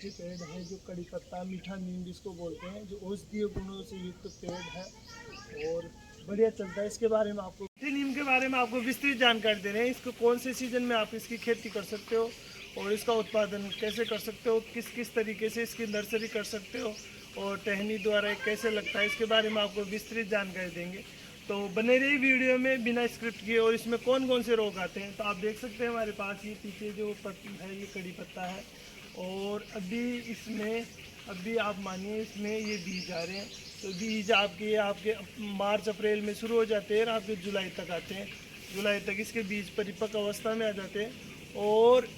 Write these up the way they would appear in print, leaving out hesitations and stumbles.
वाणिज्य पेड़ है जो कड़ी पत्ता मीठा नीम जिसको बोलते हैं, जो औषधीय गुणों से युक्त पेड़ है और बढ़िया चलता है। इसके बारे में आपको नीम के बारे में आपको विस्तृत जानकारी दे रहे हैं। इसको कौन से सीजन में आप इसकी खेती कर सकते हो और इसका उत्पादन कैसे कर सकते हो, किस किस तरीके से इसकी नर्सरी कर सकते हो और टहनी द्वारा कैसे लगता है, इसके बारे में आपको विस्तृत जानकारी देंगे। तो बने रही वीडियो में बिना स्क्रिप्ट किए। और इसमें कौन कौन से रोग आते हैं तो आप देख सकते हैं हमारे पास ये पीछे जो है ये कड़ी पत्ता है और अभी आप मानिए इसमें ये बीज आ रहे हैं। तो बीज आपके मार्च अप्रैल में शुरू हो जाते हैं और आपके जुलाई तक आते हैं। जुलाई तक इसके बीज परिपक्व अवस्था में आ जाते हैं। और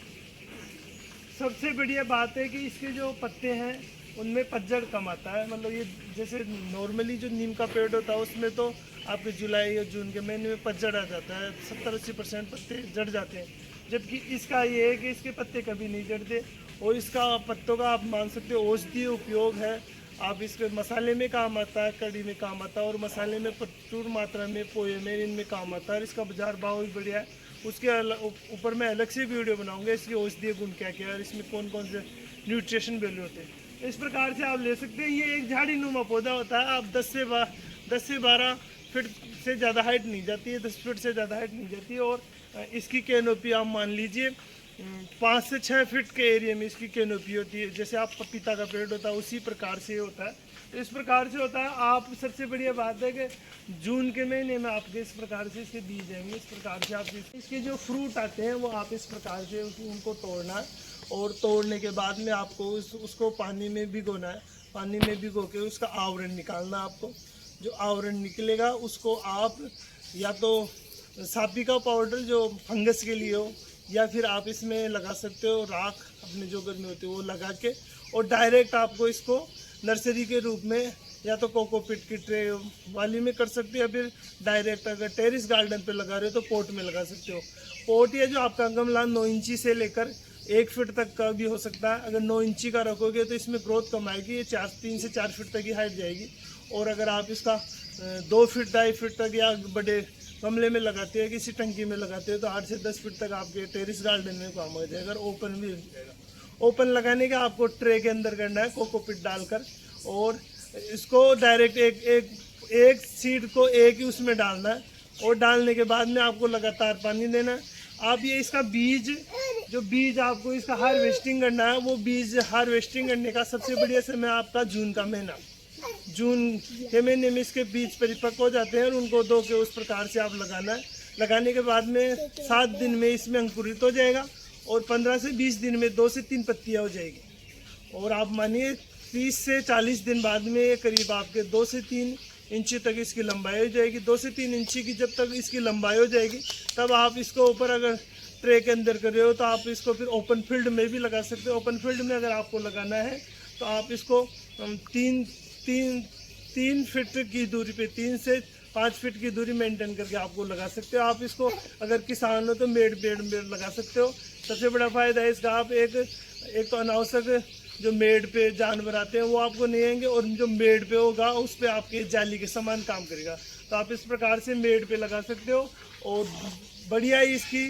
सबसे बढ़िया बात है कि इसके जो पत्ते हैं उनमें पतझड़ कम आता है। मतलब ये जैसे नॉर्मली जो नीम का पेड़ होता है उसमें तो आपके जुलाई और जून के महीने में पतझड़ आ जाता है, 70-80% पत्ते जड़ जाते हैं। जबकि इसका ये है कि इसके पत्ते कभी नहीं जड़ते और इसका पत्तों का आप मान सकते हो औषधीय उपयोग है। आप इसके मसाले में काम आता है, कड़ी में काम आता है और मसाले में प्रचुर मात्रा में पोहे में इनमें काम आता है। और इसका बाजार भाव भी बढ़िया है। उसके ऊपर मैं अलग से वीडियो बनाऊंगा इसके औषधीय गुण क्या क्या है और इसमें कौन कौन से न्यूट्रिशन वैल्यू होते हैं। इस प्रकार से आप ले सकते हैं। ये एक झाड़ी नुमा पौधा होता है। आप 10 से 12 फीट से ज़्यादा हाइट नहीं जाती है, 10 फीट से ज़्यादा हाइट नहीं जाती है। और इसकी कैनोपी आप मान लीजिए 5 से 6 फीट के एरिया में इसकी कैनोपी होती है। जैसे आप पपीता का पेड़ होता है उसी प्रकार से होता है। तो इस प्रकार से होता है। आप सबसे बढ़िया बात है कि जून के महीने में आपके इस प्रकार से इसके बीज आएंगे। इस प्रकार से आप इसके जो फ्रूट आते हैं वो आप इस प्रकार से उनको तोड़ना है और तोड़ने के बाद में आपको उसको पानी में भिगोना है। पानी में भिगो के उसका आवरण निकालना है आपको। जो आवरण निकलेगा उसको आप या तो सापी का पाउडर जो फंगस के लिए हो या फिर आप इसमें लगा सकते हो राख अपने जो घर में होती है वो लगा के और डायरेक्ट आपको इसको नर्सरी के रूप में या तो कोकोपीट की ट्रे वाली में कर सकते हो या फिर डायरेक्ट अगर टेरिस गार्डन पे लगा रहे हो तो पोट में लगा सकते हो। पोट या जो आपका गमला 9 इंची से लेकर 1 फीट तक का भी हो सकता है। अगर 9 इंची का रखोगे तो इसमें ग्रोथ कम आएगी, ये 3 से 4 फीट तक की हाइट जाएगी। और अगर आप इसका 2 फीट 2.5 फीट तक या बड़े गमले में लगाते हैं किसी टंकी में लगाते हो तो 8 से 10 फीट तक आपके टेरिस गार्डन में काम हो जाएगा। अगर ओपन भी जाएगा। ओपन लगाने का आपको ट्रे के अंदर करना है कोकोपीट डालकर और इसको डायरेक्ट एक सीड को एक ही उसमें डालना है और डालने के बाद में आपको लगातार पानी देना है। आप ये इसका बीज आपको इसका हार्वेस्टिंग करना है। वो बीज हार्वेस्टिंग करने का सबसे बढ़िया समय आपका जून का महीना। जून के महीने में इसके बीज परिपक्व हो जाते हैं और उनको धो के उस प्रकार से आप लगाना है। लगाने के बाद में 7 दिन में इसमें अंकुरित हो जाएगा और 15 से 20 दिन में 2 से 3 पत्तियाँ हो जाएगी। और आप मानिए 30 से 40 दिन बाद में करीब आपके 2 से 3 इंची तक इसकी लंबाई हो जाएगी। 2 से 3 इंची की जब तक इसकी लंबाई हो जाएगी तब आप इसको ऊपर अगर ट्रे के अंदर कर रहे हो तो आप इसको फिर ओपन फील्ड में भी लगा सकते हो। ओपन फील्ड में अगर आपको लगाना है तो आप इसको 3 फीट की दूरी पे 3 से 5 फीट की दूरी मेंटेन करके आपको लगा सकते हो। आप इसको अगर किसान हो तो मेड में लगा सकते हो। सबसे बड़ा फ़ायदा है इसका, आप एक तो अनावश्यक जो मेड पे जानवर आते हैं वो आपको नहीं आएंगे और जो मेड पे होगा उस पर आपके जाली के समान काम करेगा। तो आप इस प्रकार से मेड पे लगा सकते हो और बढ़िया ही इसकी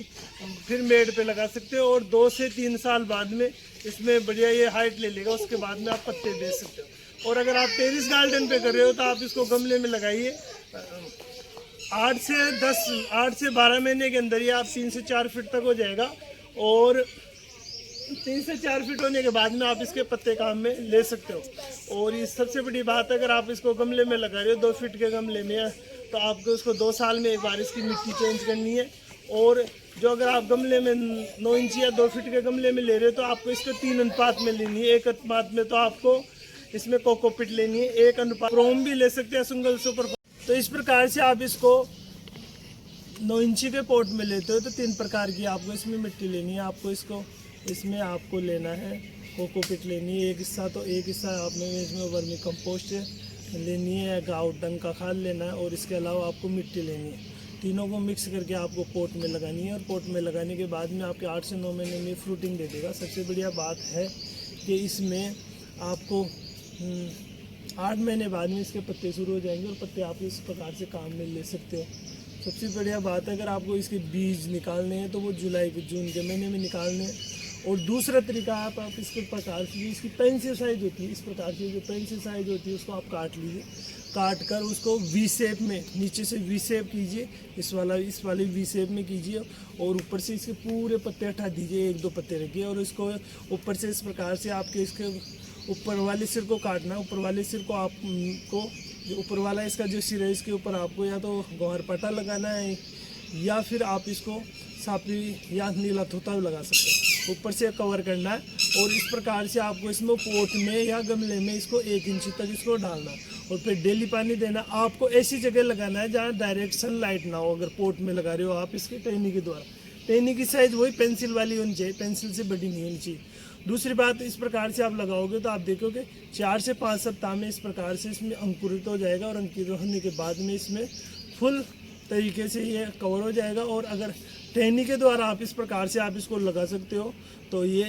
फिर मेड पे लगा सकते हो और 2 से 3 साल बाद में इसमें बढ़िया ये हाइट ले लेगा। उसके बाद में आप पत्ते बेच सकते हो। और अगर आप टेरिस गार्डन पे कर रहे हो तो आप इसको गमले में लगाइए। 8 से 12 महीने के अंदर ही आप 3 से 4 फीट तक हो जाएगा और 3 से 4 फीट होने के बाद में आप इसके पत्ते काम में ले सकते हो। और ये सबसे बड़ी बात है, अगर आप इसको गमले में लगा रहे हो 2 फीट के गमले में तो आपको उसको 2 साल में एक बार इसकी मिट्टी चेंज करनी है। और जो अगर आप गमले में 9 इंची या 2 फीट के गमले में ले रहे हो तो आपको इसको 3 अनुपात में लेनी है। 1 अनुपात में तो आपको इसमें कोकोपीट लेनी है, 1 अनुपात क्रोम भी ले सकते हैं, सिंगल सुपर। तो इस प्रकार से आप इसको 9 इंची के पोट में लेते हो तो 3 प्रकार की आपको इसमें मिट्टी लेनी है। आपको इसमें आपको लेना है कोकोपीट लेनी है, एक हिस्सा आपने इसमें वर्मी कंपोस्ट लेनी है, गाँव डंग का खाद लेना है और इसके अलावा आपको मिट्टी लेनी है। तीनों को मिक्स करके आपको पोट में लगानी है और पोट में लगाने के बाद में आपके 8 से 9 महीने में फ्रूटिंग दे देगा। सबसे बढ़िया बात है कि इसमें आपको 8 महीने बाद में इसके पत्ते शुरू हो जाएंगे और पत्ते आप इस प्रकार से काम में ले सकते हो। सबसे बढ़िया बात है, अगर आपको इसके बीज निकालने हैं तो वो जून के महीने में निकालने हैं और दूसरा तरीका आप इसके प्रकार से, इसकी पेंसिल साइज होती है, इस प्रकार से जो पेंसिल साइज होती है उसको आप काट लीजिए, काट कर उसको वी शेप में, नीचे से वी शेप कीजिए, इस वाले वी शेप में कीजिए और ऊपर से इसके पूरे पत्ते हटा दीजिए, 1-2 पत्ते रखिए और इसको ऊपर से इस प्रकार से आपके इसके ऊपर वाले सिर को काटना है। ऊपर वाले सिर को आपको, जो ऊपर वाला इसका जो सिर है इसके ऊपर आपको या तो गौहर पट्टा लगाना है या फिर आप इसको सापी या नीला थोता लगा सकते हैं, ऊपर से कवर करना है। और इस प्रकार से आपको इसमें पोट में या गमले में इसको 1 इंच तक इसको डालना और फिर डेली पानी देना। आपको ऐसी जगह लगाना है जहाँ डायरेक्ट सनलाइट ना हो। अगर पोट में लगा रहे हो आप इसके टहनी के द्वारा, टहनी की साइज़ वही पेंसिल वाली होनी चाहिए, पेंसिल से बड़ी नहीं होनी चाहिए। दूसरी बात, इस प्रकार से आप लगाओगे तो आप देखोगे 4 से 5 सप्ताह में इस प्रकार से इसमें अंकुरित हो जाएगा और अंकुरित होने के बाद में इसमें फुल तरीके से ये कवर हो जाएगा। और अगर टहनी के द्वारा आप इस प्रकार से आप इसको लगा सकते हो तो ये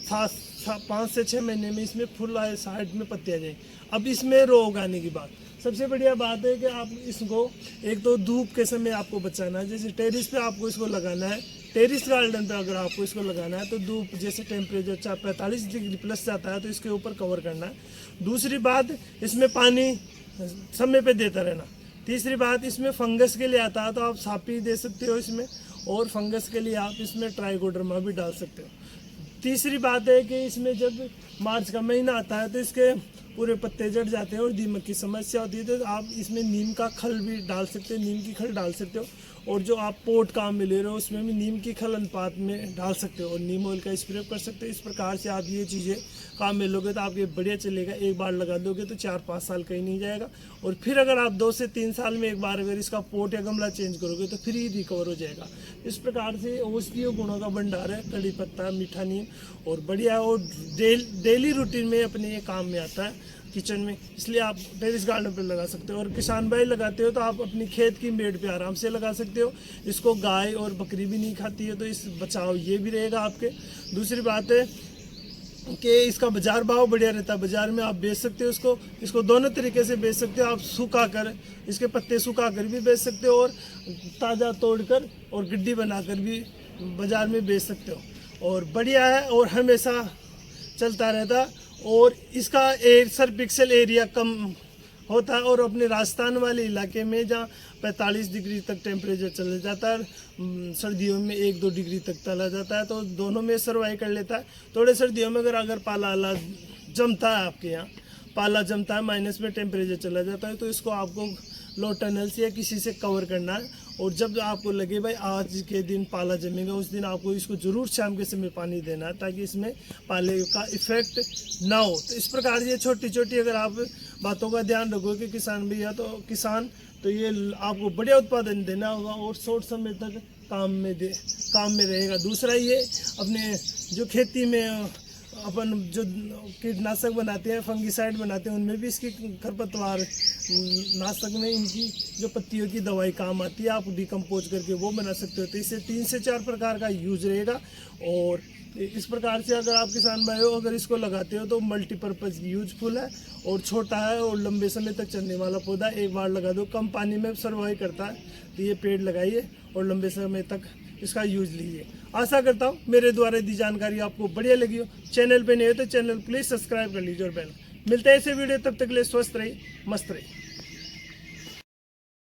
5 से 6 महीने में इसमें फुल साइड में पत्ते आ जाएंगे। अब इसमें रो उगाने की बात, सबसे बढ़िया बात है कि आप इसको एक तो धूप के समय आपको बचाना है। जैसे टेरिस पे आपको इसको लगाना है, टेरिस गार्डन पे अगर आपको इसको लगाना है तो धूप जैसे टेम्परेचर 45 डिग्री प्लस जाता है तो इसके ऊपर कवर करना है। दूसरी बात, इसमें पानी समय पे देता रहना। तीसरी बात, इसमें फंगस के लिए आता है तो आप सापी दे सकते हो इसमें, और फंगस के लिए आप इसमें ट्राइकोडर्मा भी डाल सकते हो। तीसरी बात है कि इसमें जब मार्च का महीना आता है तो इसके पूरे पत्ते जड़ जाते हैं और दीमक की समस्या होती है, तो आप इसमें नीम का खल भी डाल सकते हो, नीम की खल डाल सकते हो। और जो आप पोट काम में ले रहे हो उसमें भी नीम की खल अनुपात में डाल सकते हो और नीम ऑयल का स्प्रे कर सकते हो। इस प्रकार से आप ये चीज़ें काम में लोगे तो आप ये बढ़िया चलेगा। एक बार लगा दोगे तो 4-5 साल कहीं नहीं जाएगा। और फिर अगर आप 2 से 3 साल में एक बार अगर इसका पोट या गमला चेंज करोगे तो फिर ही रिकवर हो जाएगा। इस प्रकार से औषधीय गुणों का भंडार है कड़ी पत्ता, मीठा नीम, और बढ़िया और डेली रूटीन में अपने ये काम में आता है किचन में, इसलिए आप टेरिस गार्डन पे लगा सकते हो। और किसान भाई लगाते हो तो आप अपनी खेत की मेड़ पे आराम से लगा सकते हो। इसको गाय और बकरी भी नहीं खाती है तो इस बचाव ये भी रहेगा आपके। दूसरी बात है कि इसका बाजार भाव बढ़िया रहता है, बाजार में आप बेच सकते हो इसको दोनों तरीके से बेच सकते हो। आप सुखा कर, इसके पत्ते सुखा कर भी बेच सकते हो और ताज़ा तोड़कर और गड्डी बनाकर भी बाजार में बेच सकते हो। और बढ़िया है और हमेशा चलता रहता। और इसका सर पिक्सल एरिया कम होता है और अपने राजस्थान वाले इलाके में जहाँ 45 डिग्री तक टेम्परेचर चला जाता है, सर्दियों में 1-2 डिग्री तक चला जाता है, तो दोनों में सर्वाइव कर लेता है। थोड़े सर्दियों में अगर पाला जमता है, आपके यहाँ पाला जमता है, माइनस में टेम्परेचर चला जाता है, तो इसको आपको लो टनल से या किसी से कवर करना है। और जब आपको लगे भाई आज के दिन पाला जमेगा, उस दिन आपको इसको ज़रूर शाम के समय पानी देना है ताकि इसमें पाले का इफेक्ट ना हो। तो इस प्रकार ये छोटी छोटी अगर आप बातों का ध्यान रखोगे किसान भैया, तो ये आपको बढ़िया उत्पादन देना होगा और शॉर्ट समय तक काम में रहेगा। दूसरा, ये अपने जो खेती में अपन जो कीटनाशक बनाते हैं, फंगीसाइड बनाते हैं, उनमें भी इसकी खरपतवार नाशक में इनकी जो पत्तियों की दवाई काम आती है, आप डिकम्पोज करके वो बना सकते हो। तो इससे 3 से 4 प्रकार का यूज रहेगा। और इस प्रकार से अगर आप किसान भाई हो, अगर इसको लगाते हो तो मल्टीपर्पज़ यूजफुल है और छोटा है और लंबे समय तक चलने वाला पौधा। एक बार लगा दो, कम पानी में सर्वाइव करता है, तो ये पेड़ लगाइए और लंबे समय तक इसका यूज लीजिए। आशा करता हूँ मेरे द्वारा दी जानकारी आपको बढ़िया लगी हो। चैनल पे नहीं हो तो चैनल प्लीज़ सब्सक्राइब कर लीजिए और बेल। मिलते हैं ऐसे वीडियो, तब तक के लिए स्वस्थ रहिए, मस्त रहिए।